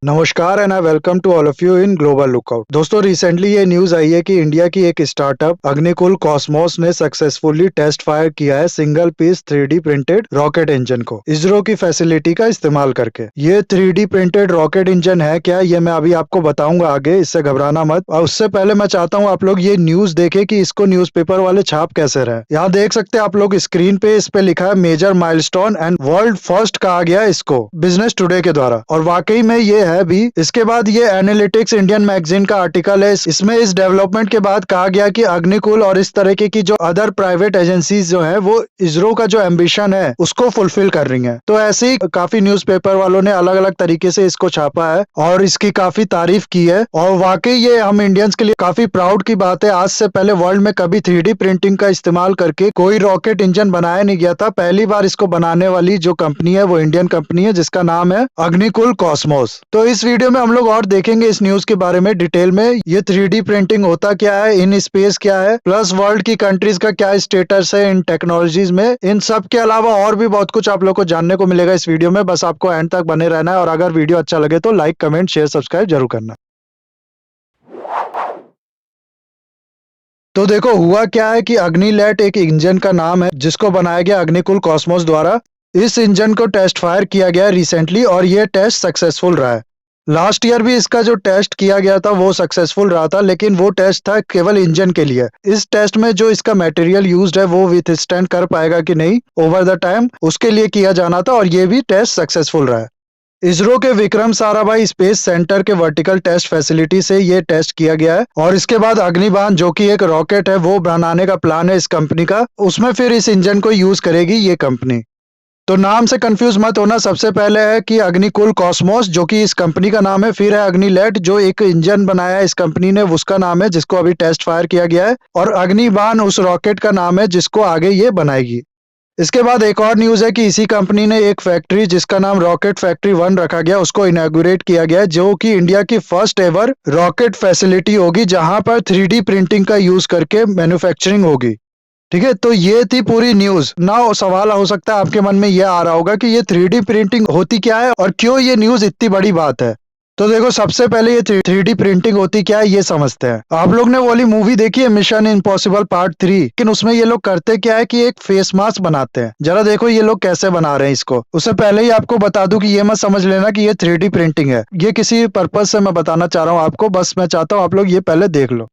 नमस्कार and I welcome to all of you in global lookout. दोस्तों, recently ये news आई है कि इंडिया की एक स्टार्टअप अग्निकुल कॉस्मोस ने सक्सेसफुली टेस्ट फायर किया है single piece 3D printed rocket engine को इसरो की फैसिलिटी का इस्तेमाल करके। ये 3D प्रिंटेड रॉकेट इंजन है क्या, ये मैं अभी आपको बताऊंगा आगे, इससे घबराना मत। और उससे पहले मैं चाहता हूँ आप लोग ये न्यूज देखें कि इसको न्यूज़पेपर वाले छाप कैसे रहे। यहाँ देख सकते हैं आप लोग स्क्रीन पे, इस पे लिखा है major milestone and world first कहा गया इसको बिजनेस टुडे के द्वारा, और वाकई में ये है भी। इसके बाद ये एनालिटिक्स इंडियन मैगजीन का आर्टिकल है, इसमें इस डेवलपमेंट के बाद कहा गया कि अग्निकुल और इस तरीके की जो अदर प्राइवेट एजेंसीज जो है वो इसरो का जो एम्बिशन है उसको फुलफिल कर रही है। तो ऐसे ही काफी न्यूज़पेपर वालों ने अलग अलग तरीके से इसको छापा है और इसकी काफी तारीफ की है, और वाकई ये हम इंडियंस के लिए काफी प्राउड की बात है। आज से पहले वर्ल्ड में कभी 3D प्रिंटिंग का इस्तेमाल करके कोई रॉकेट इंजन बनाया नहीं गया था। पहली बार इसको बनाने वाली जो कंपनी है वो इंडियन कंपनी है जिसका नाम है अग्निकुल कॉस्मोस। तो इस वीडियो में हम लोग और देखेंगे इस न्यूज के बारे में डिटेल में, ये 3D प्रिंटिंग होता क्या है, इन स्पेस क्या है, प्लस वर्ल्ड की कंट्रीज का क्या स्टेटस है इन टेक्नोलॉजीज में। इन सब के अलावा और भी बहुत कुछ आप लोग को जानने को मिलेगा इस वीडियो में, बस आपको एंड तक बने रहना है। और अगर वीडियो अच्छा लगे तो लाइक, कमेंट, शेयर, सब्सक्राइब जरूर करना। तो देखो, हुआ क्या है कि अग्निलैट एक इंजन का नाम है जिसको बनाया गया अग्निकुल कॉस्मोस द्वारा। इस इंजन को टेस्ट फायर किया गया रिसेंटली और ये टेस्ट सक्सेसफुल रहा है। लास्ट ईयर भी इसका जो टेस्ट किया गया था वो सक्सेसफुल रहा था, लेकिन वो टेस्ट था केवल इंजन के लिए। इस टेस्ट में जो इसका मटेरियल यूज्ड है वो विथ स्टैंड कर पाएगा कि नहीं ओवर द टाइम, उसके लिए किया जाना था, और ये भी टेस्ट सक्सेसफुल रहा है। इसरो के विक्रम साराभाई स्पेस सेंटर के वर्टिकल टेस्ट फैसिलिटी से ये टेस्ट किया गया है, और इसके बाद अग्निबाण जो कि एक रॉकेट है वो बनाने का प्लान है इस कंपनी का, उसमें फिर इस इंजन को यूज करेगी ये कंपनी। तो नाम से कंफ्यूज मत होना, सबसे पहले है कि अग्निकुल कॉस्मोस जो कि इस कंपनी का नाम है, फिर है अग्निलैट जो एक इंजन बनाया है इस कंपनी ने, उसका नाम है जिसको अभी टेस्ट फायर किया गया है, और अग्निबाण उस रॉकेट का नाम है जिसको आगे ये बनाएगी। इसके बाद एक और न्यूज है कि इसी कंपनी ने एक फैक्ट्री जिसका नाम रॉकेट फैक्ट्री 1 रखा गया उसको इनॉग्रेट किया गया है, जो कि इंडिया की फर्स्ट एवर रॉकेट फैसिलिटी होगी जहां पर 3D प्रिंटिंग का यूज करके मैन्युफैक्चरिंग होगी। ठीक है, तो ये थी पूरी न्यूज। ना सवाल हो सकता है आपके मन में ये आ रहा होगा कि ये 3D प्रिंटिंग होती क्या है और क्यों ये न्यूज इतनी बड़ी बात है। तो देखो, सबसे पहले ये 3D प्रिंटिंग होती क्या है ये समझते हैं। आप लोग ने वो वाली मूवी देखी है मिशन इम्पॉसिबल पार्ट 3, लेकिन उसमें ये लोग करते क्या है कि एक फेस मास्क बनाते हैं। जरा देखो ये लोग कैसे बना रहे हैं इसको। उससे पहले ही आपको बता दूं कि ये मत समझ लेना कि ये 3D प्रिंटिंग है, ये किसी पर्पज से मैं बताना चाह रहा हूँ आपको, बस मैं चाहता हूँ आप लोग ये पहले देख लो।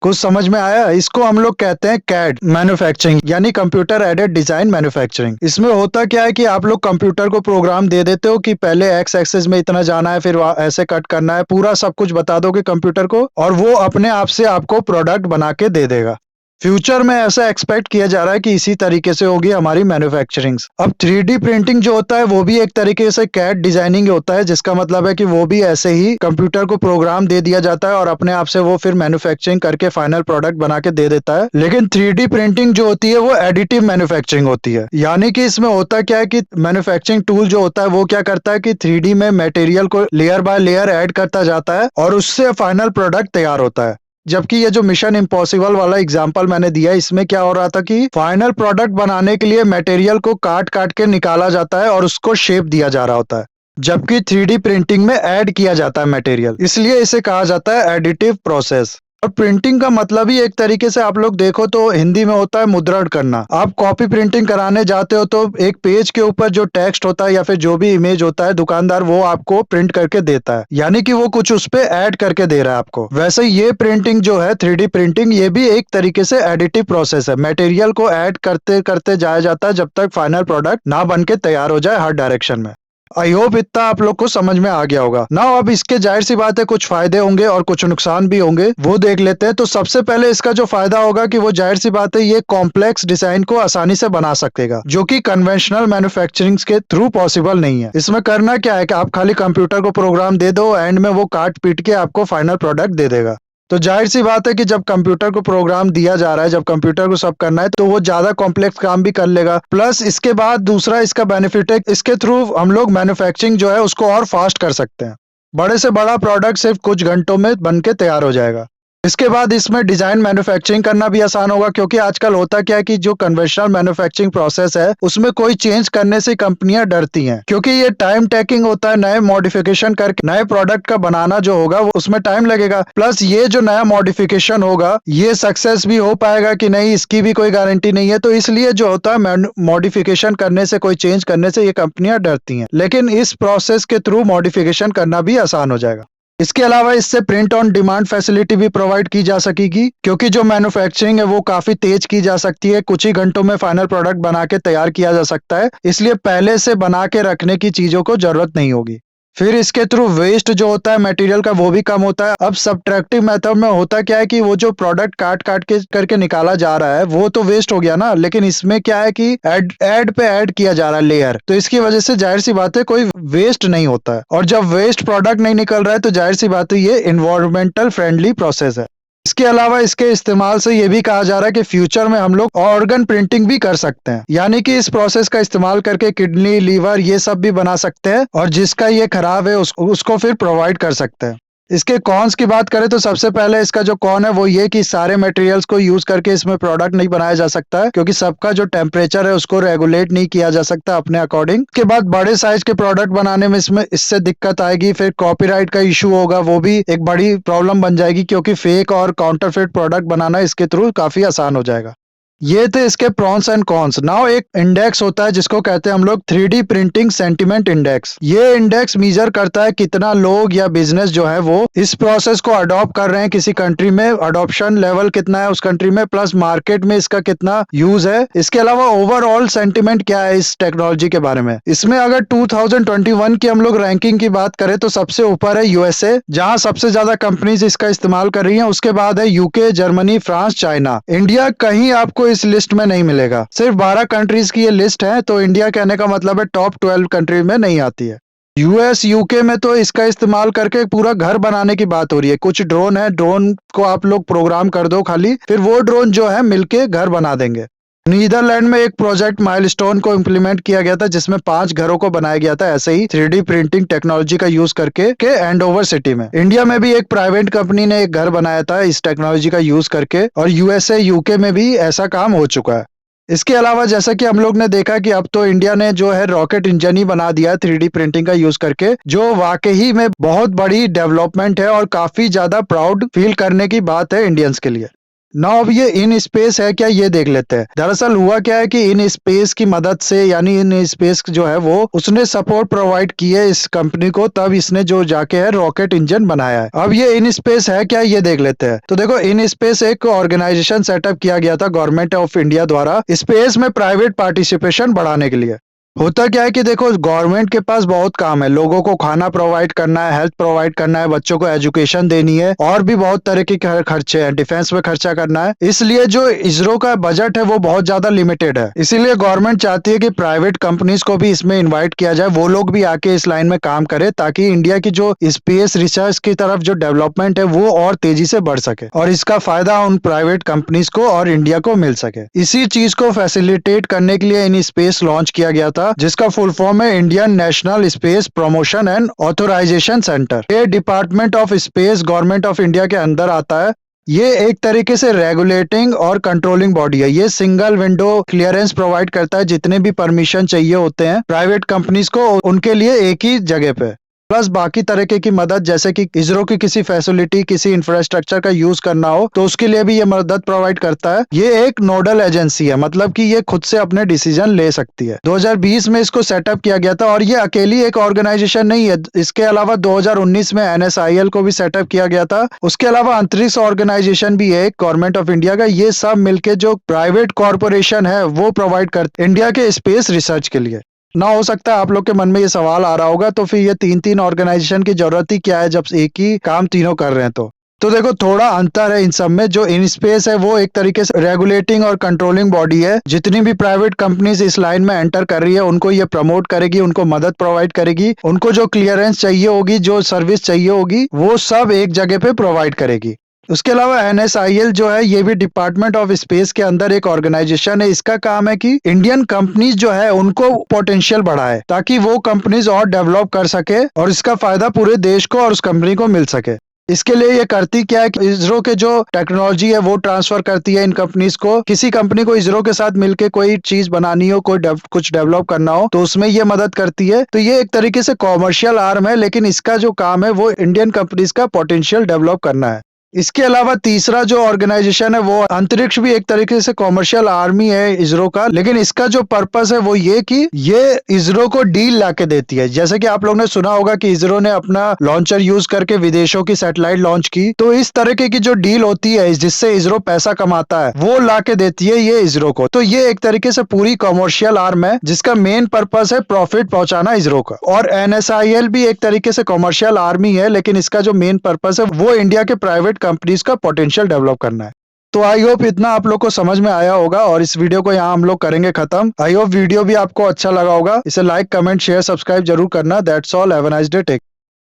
कुछ समझ में आया? इसको हम लोग कहते हैं कैड मैन्युफैक्चरिंग, यानी कंप्यूटर एडेड डिजाइन मैन्युफैक्चरिंग। इसमें होता क्या है कि आप लोग कंप्यूटर को प्रोग्राम दे देते हो कि पहले एक्स एक्सिस में इतना जाना है, फिर ऐसे कट करना है, पूरा सब कुछ बता दोगे कंप्यूटर को, और वो अपने आप से आपको प्रोडक्ट बना के दे देगा। फ्यूचर में ऐसा एक्सपेक्ट किया जा रहा है कि इसी तरीके से होगी हमारी मैन्युफैक्चरिंग। अब 3D प्रिंटिंग जो होता है वो भी एक तरीके से कैड डिजाइनिंग होता है, जिसका मतलब है कि वो भी ऐसे ही कंप्यूटर को प्रोग्राम दे दिया जाता है और अपने आप से वो फिर मैन्युफैक्चरिंग करके फाइनल प्रोडक्ट बना के दे देता है। लेकिन 3D प्रिंटिंग जो होती है वो एडिटिव मैन्युफैक्चरिंग होती है, यानी कि इसमें होता क्या है कि मैन्युफैक्चरिंग टूल जो होता है वो क्या करता है कि 3D में मटेरियल को लेयर बाय लेयर ऐड करता जाता है और उससे फाइनल प्रोडक्ट तैयार होता है। जबकि ये जो मिशन इम्पॉसिबल वाला एग्जांपल मैंने दिया, इसमें क्या हो रहा था कि फाइनल प्रोडक्ट बनाने के लिए मटेरियल को काट काट के निकाला जाता है और उसको शेप दिया जा रहा होता है, जबकि 3D प्रिंटिंग में ऐड किया जाता है मटेरियल, इसलिए इसे कहा जाता है एडिटिव प्रोसेस। और प्रिंटिंग का मतलब ही एक तरीके से आप लोग देखो तो हिंदी में होता है मुद्रण करना। आप कॉपी प्रिंटिंग कराने जाते हो तो एक पेज के ऊपर जो टेक्स्ट होता है या फिर जो भी इमेज होता है दुकानदार वो आपको प्रिंट करके देता है, यानी कि वो कुछ उस पे ऐड करके दे रहा है आपको। वैसे ये प्रिंटिंग जो है 3D प्रिंटिंग, ये भी एक तरीके से एडिटिव प्रोसेस है। मटेरियल को ऐड करते करते जाया जाता है जब तक फाइनल प्रोडक्ट ना बन के तैयार हो जाए हर डायरेक्शन में। आई होप इतना आप लोग को समझ में आ गया होगा ना। अब इसके जाहिर सी बात है कुछ फायदे होंगे और कुछ नुकसान भी होंगे, वो देख लेते हैं। तो सबसे पहले इसका जो फायदा होगा कि वो जाहिर सी बात है ये कॉम्प्लेक्स डिजाइन को आसानी से बना सकेगा, जो कि कन्वेंशनल मैन्युफैक्चरिंग के थ्रू पॉसिबल नहीं है। इसमें करना क्या है कि आप खाली कंप्यूटर को प्रोग्राम दे दो, एंड में वो काट पीट के आपको फाइनल प्रोडक्ट दे देगा। तो जाहिर सी बात है कि जब कंप्यूटर को प्रोग्राम दिया जा रहा है, जब कंप्यूटर को सब करना है, तो वो ज्यादा कॉम्प्लेक्स काम भी कर लेगा। प्लस इसके बाद दूसरा इसका बेनिफिट है, इसके थ्रू हम लोग मैन्युफैक्चरिंग जो है उसको और फास्ट कर सकते हैं। बड़े से बड़ा प्रोडक्ट सिर्फ कुछ घंटों में बन के तैयार हो जाएगा। इसके बाद इसमें डिजाइन मैन्युफैक्चरिंग करना भी आसान होगा, क्योंकि आजकल होता क्या है कि जो कन्वेंशनल मैन्युफैक्चरिंग प्रोसेस है उसमें कोई चेंज करने से कंपनियां डरती हैं, क्योंकि ये टाइम टेकिंग होता है। नए मॉडिफिकेशन करके नए प्रोडक्ट का बनाना जो होगा वो उसमें टाइम लगेगा। प्लस ये जो नया मॉडिफिकेशन होगा ये सक्सेस भी हो पाएगा कि नहीं, इसकी भी कोई गारंटी नहीं है। तो इसलिए जो होता है मॉडिफिकेशन करने से, कोई चेंज करने से ये कंपनियां डरती हैं, लेकिन इस प्रोसेस के थ्रू मॉडिफिकेशन करना भी आसान हो जाएगा। इसके अलावा इससे प्रिंट ऑन डिमांड फैसिलिटी भी प्रोवाइड की जा सकेगी, क्योंकि जो मैन्युफैक्चरिंग है वो काफी तेज की जा सकती है। कुछ ही घंटों में फाइनल प्रोडक्ट बना के तैयार किया जा सकता है, इसलिए पहले से बना के रखने की चीजों को जरूरत नहीं होगी। फिर इसके थ्रू वेस्ट जो होता है मटेरियल का वो भी कम होता है। अब सब्ट्रैक्टिव मेथड में होता क्या है कि वो जो प्रोडक्ट काट काट के करके निकाला जा रहा है वो तो वेस्ट हो गया ना, लेकिन इसमें क्या है कि ऐड पे ऐड किया जा रहा है लेयर, तो इसकी वजह से जाहिर सी बात है कोई वेस्ट नहीं होता है। और जब वेस्ट प्रोडक्ट नहीं निकल रहा है तो जाहिर सी बात है ये इन्वायरमेंटल फ्रेंडली प्रोसेस है। इसके अलावा इसके इस्तेमाल से ये भी कहा जा रहा है कि फ्यूचर में हम लोग ऑर्गन प्रिंटिंग भी कर सकते हैं, यानी कि इस प्रोसेस का इस्तेमाल करके किडनी, लीवर ये सब भी बना सकते हैं, और जिसका ये खराब है उसको फिर प्रोवाइड कर सकते हैं। इसके कॉन्स की बात करें तो सबसे पहले इसका जो कॉन है वो ये कि सारे मटेरियल्स को यूज करके इसमें प्रोडक्ट नहीं बनाया जा सकता है, क्योंकि सबका जो टेम्परेचर है उसको रेगुलेट नहीं किया जा सकता अपने अकॉर्डिंग। के बाद बड़े साइज के प्रोडक्ट बनाने में इससे दिक्कत आएगी। फिर कॉपीराइट का इशू होगा, वो भी एक बड़ी प्रॉब्लम बन जाएगी, क्योंकि फेक और काउंटरफेट प्रोडक्ट बनाना इसके थ्रू काफी आसान हो जाएगा। ये थे इसके प्रॉन्स एंड कॉन्स। नाउ एक इंडेक्स होता है जिसको कहते हैं हम लोग 3D प्रिंटिंग सेंटिमेंट इंडेक्स। ये इंडेक्स मेजर करता है कितना लोग या बिजनेस जो है वो इस प्रोसेस को अडॉप्ट कर रहे हैं किसी कंट्री में, अडॉप्शन लेवल कितना है उस कंट्री में, प्लस मार्केट में इसका कितना यूज है। इसके अलावा ओवरऑल सेंटिमेंट क्या है इस टेक्नोलॉजी के बारे में। इसमें अगर 2021 की हम लोग रैंकिंग की बात करें तो सबसे ऊपर है यूएसए, जहां सबसे ज्यादा कंपनीज इसका इस्तेमाल कर रही हैं। उसके बाद है UK, Germany, France, China. India कहीं आपको इस लिस्ट में नहीं मिलेगा। सिर्फ 12 कंट्रीज की ये लिस्ट है, तो इंडिया कहने का मतलब है टॉप 12 कंट्री में नहीं आती है। यूएस, यूके में तो इसका इस्तेमाल करके पूरा घर बनाने की बात हो रही है। कुछ ड्रोन है, ड्रोन को आप लोग प्रोग्राम कर दो खाली, फिर वो ड्रोन जो है मिलके घर बना देंगे। नीदरलैंड में एक प्रोजेक्ट माइलस्टोन को इम्प्लीमेंट किया गया था, जिसमें 5 घरों को बनाया गया था ऐसे ही 3D प्रिंटिंग टेक्नोलॉजी का यूज करके के एंडोवर सिटी में। इंडिया में भी एक प्राइवेट कंपनी ने एक घर बनाया था इस टेक्नोलॉजी का यूज करके, और यूएसए, यूके में भी ऐसा काम हो चुका है। इसके अलावा जैसा कि हम लोग ने देखा कि अब तो इंडिया ने जो है रॉकेट इंजन ही बना दिया है 3D प्रिंटिंग का यूज करके, जो वाकई में बहुत बड़ी डेवलपमेंट है और काफी ज्यादा प्राउड फील करने की बात है इंडियंस के लिए। ना अब ये इन स्पेस है क्या, ये देख लेते हैं। दरअसल हुआ क्या है कि इन स्पेस की मदद से, यानी इन स्पेस जो है वो उसने सपोर्ट प्रोवाइड की है इस कंपनी को, तब इसने जो जाके है रॉकेट इंजन बनाया है। अब ये इन स्पेस है क्या, ये देख लेते हैं। तो देखो, इन स्पेस एक ऑर्गेनाइजेशन सेटअप किया गया था गवर्नमेंट ऑफ इंडिया द्वारा स्पेस में प्राइवेट पार्टिसिपेशन बढ़ाने के लिए। होता क्या है कि देखो, गवर्नमेंट के पास बहुत काम है, लोगों को खाना प्रोवाइड करना है, हेल्थ प्रोवाइड करना है, बच्चों को एजुकेशन देनी है, और भी बहुत तरह के खर्चे हैं, डिफेंस में खर्चा करना है। इसलिए जो इसरो का बजट है वो बहुत ज्यादा लिमिटेड है। इसीलिए गवर्नमेंट चाहती है कि प्राइवेट कंपनीज को भी इसमें इन्वाइट किया जाए, वो लोग भी आके इस लाइन में काम करे, ताकि इंडिया की जो स्पेस रिसर्च की तरफ जो डेवलपमेंट है वो और तेजी से बढ़ सके, और इसका फायदा उन प्राइवेट कंपनीज को और इंडिया को मिल सके। इसी चीज को फैसिलिटेट करने के लिए इन स्पेस लॉन्च किया गया था, जिसका फुल फॉर्म है Indian national space promotion and authorization centre. ये department of space government of India के अंदर आता है। ये एक तरीके से रेगुलेटिंग और कंट्रोलिंग बॉडी है। ये सिंगल विंडो क्लियरेंस प्रोवाइड करता है, जितने भी परमिशन चाहिए होते हैं प्राइवेट कंपनीज को उनके लिए एक ही जगह पे, प्लस बाकी तरीके की मदद, जैसे कि इसरो की किसी फैसिलिटी, किसी इंफ्रास्ट्रक्चर का यूज करना हो तो उसके लिए भी ये मदद प्रोवाइड करता है। ये एक नोडल एजेंसी है, मतलब कि ये खुद से अपने डिसीजन ले सकती है। 2020 में इसको सेटअप किया गया था, और ये अकेली एक ऑर्गेनाइजेशन नहीं है। इसके अलावा 2019 में NSIL को भी सेटअप किया गया था। उसके अलावा अंतरिक्ष ऑर्गेनाइजेशन भी है गवर्नमेंट ऑफ इंडिया का। ये सब मिलके जो प्राइवेट कॉर्पोरेशन है वो प्रोवाइड करते इंडिया के स्पेस रिसर्च के लिए। ना हो सकता है आप लोग के मन में ये सवाल आ रहा होगा, तो फिर ये 3-3 ऑर्गेनाइजेशन की जरूरत ही क्या है जब एक ही काम तीनों कर रहे हैं। तो देखो, थोड़ा अंतर है इन सब में। जो इन स्पेस है वो एक तरीके से रेगुलेटिंग और कंट्रोलिंग बॉडी है। जितनी भी प्राइवेट कंपनीज इस लाइन में एंटर कर रही है उनको ये प्रमोट करेगी, उनको मदद प्रोवाइड करेगी, उनको जो क्लियरेंस चाहिए होगी, जो सर्विस चाहिए होगी, वो सब एक जगह पे प्रोवाइड करेगी। उसके अलावा NSIL जो है ये भी डिपार्टमेंट ऑफ स्पेस के अंदर एक ऑर्गेनाइजेशन है। इसका काम है कि इंडियन कंपनीज जो है उनको पोटेंशियल बढ़ाए, ताकि वो कंपनीज और डेवलप कर सके और इसका फायदा पूरे देश को और उस कंपनी को मिल सके। इसके लिए ये करती क्या है कि इसरो के जो टेक्नोलॉजी है वो ट्रांसफर करती है इन कंपनीज को। किसी कंपनी को इसरो के साथ मिलके कोई चीज बनानी हो, कोई कुछ डेवलप करना हो तो उसमें ये मदद करती है। तो ये एक तरीके से कॉमर्शियल आर्म है, लेकिन इसका जो काम है वो इंडियन कंपनीज का पोटेंशियल डेवलप करना है। इसके अलावा तीसरा जो ऑर्गेनाइजेशन है वो अंतरिक्ष भी एक तरीके से कॉमर्शियल आर्मी है इसरो का, लेकिन इसका जो पर्पस है वो ये कि ये इसरो को डील लाके देती है। जैसे कि आप लोग ने सुना होगा कि इसरो ने अपना लॉन्चर यूज करके विदेशों की सैटेलाइट लॉन्च की, तो इस तरीके की जो डील होती है जिससे इसरो पैसा कमाता है वो लाके देती है ये इसरो को। तो ये एक तरीके से पूरी कॉमर्शियल आर्म है जिसका मेन पर्पस है प्रॉफिट पहुंचाना इसरो का। और NSIL भी एक तरीके से कॉमर्शियल आर्मी है, लेकिन इसका जो मेन पर्पस है वो इंडिया के प्राइवेट कंपनीज का पोटेंशियल डेवलप करना है। तो आई होप इतना आप लोग को समझ में आया होगा और इस वीडियो को यहाँ हम लोग करेंगे खत्म। आई होप वीडियो भी आपको अच्छा लगा होगा। इसे लाइक, कमेंट, शेयर, सब्सक्राइब जरूर करना। That's all, have a nice day, take